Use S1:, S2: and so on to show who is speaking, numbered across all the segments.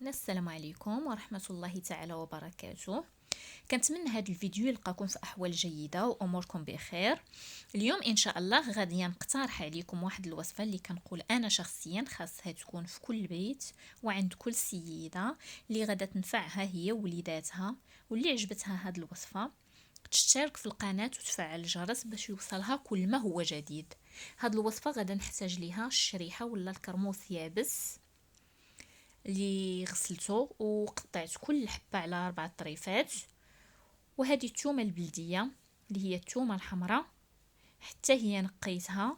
S1: السلام عليكم ورحمة الله تعالى وبركاته. كنتمنى هذا الفيديو يلقاكم في أحوال جيدة وأموركم بخير. اليوم إن شاء الله غادي نقترح عليكم واحد الوصفة اللي كنقول أنا شخصيا خاصها تكون في كل بيت وعند كل سيدة اللي غادا تنفعها هي ووليداتها، واللي عجبتها هذه الوصفة تشترك في القناة وتفعل الجرس باش يوصلها كل ما هو جديد. هذه الوصفة غادا نحتاج ليها الشريحة ولا الكرموس يابس اللي غسلته وقطعت كل حبة على 4 طريفات، وهذه الثومة البلدية اللي هي الثومة الحمراء حتى هي نقيتها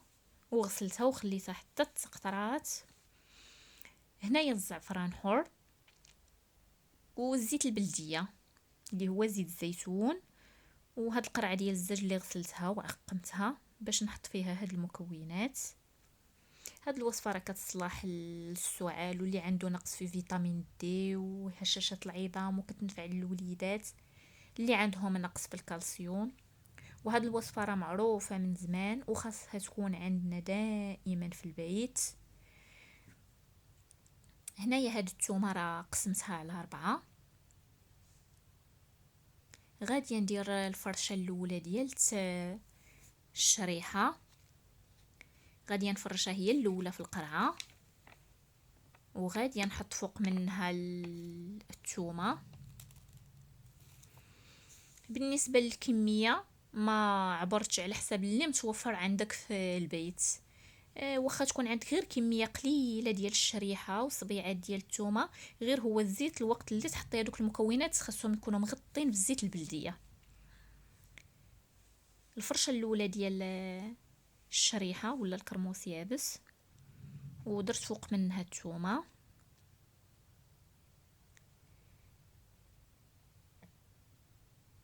S1: وغسلتها وخليتها حتى تسقطرات. هنايا الزعفران حر والزيت البلدية اللي هو زيت الزيتون، وهاد القرعة ديال الزاج اللي غسلتها وعقمتها باش نحط فيها هاد المكونات. هاد الوصفة راه كتصلح للسعال واللي عنده نقص في فيتامين دي وهشاشة العظام، وكتنفع للوليدات اللي عندهم نقص في الكالسيوم. وهاد الوصفة راه معروفة من زمان وخاصها تكون عندنا دائما في البيت. هنايا هاد الثومة راه قسمتها على 4. غادي ندير الفرشة الاولى ديال الشريحة، غادي نفرشها هي الاولى في القرعة، وغادي نحط فوق منها الثومة. بالنسبة للكمية ما عبرتش على حساب اللي متوفر عندك في البيت. واخا تكون عندك غير كمية قليلة ديال الشريحة وصبيعات ديال الثومة، غير هو الزيت الوقت اللي تحطي هذوك المكونات خاصهم يكونوا مغطين بالزيت البلدية. الفرشة الاولى ديال الشريحة ولا الكرموس يابس، ودرت فوق منها الثومة،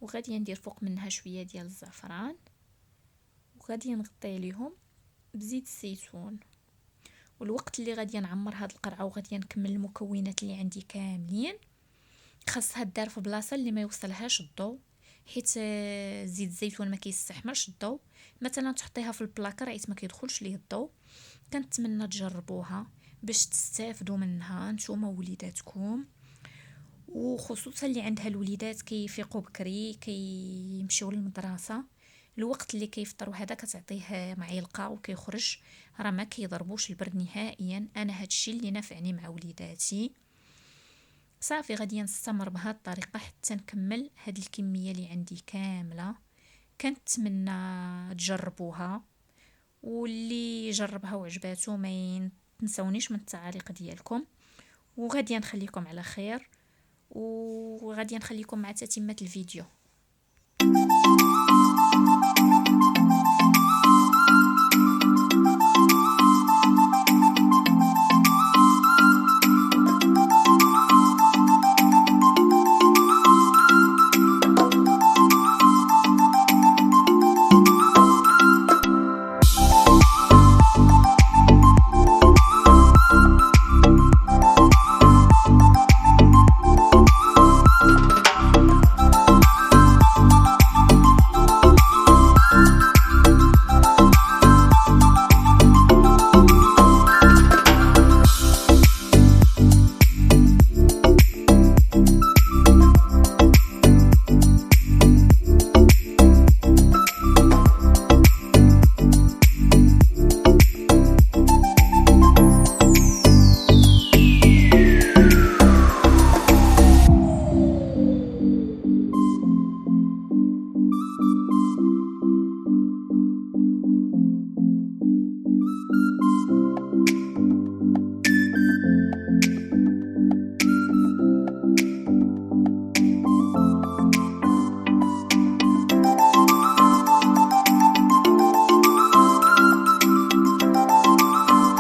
S1: وغادي ندير فوق منها شوية ديال الزعفران، وغادي نغطي عليهم بزيت الزيتون. والوقت اللي غادي نعمر هاد القرعه وغادي نكمل المكونات اللي عندي كاملين، خاصها دار في بلاصه اللي ما يوصلهاش الضوء، حيت زيت الزيتون ما كيستحملش الضوء. مثلا تحطيها في البلاكار عيت ما كيدخلش ليه الضوء. كنتمنى تجربوها باش تستافدوا منها نتوما ووليداتكم، وخصوصا اللي عندها الوليدات كيفيقوا بكري كيمشيو للمدرسه. الوقت اللي كيفطروا هذا كتعطيه معلقه وكيخرج، راه ما كيضربوش البرد نهائيا. انا هادشي اللي نفعني مع وليداتي. صافي غادي نستمر بهذه الطريقه حتى نكمل هاد الكميه اللي عندي كامله. كنتمنى تجربوها، واللي جربها وعجباتو ما تنسونيش من التعاليق ديالكم. وغادي نخليكم على خير، وغادي نخليكم مع تتمة الفيديو.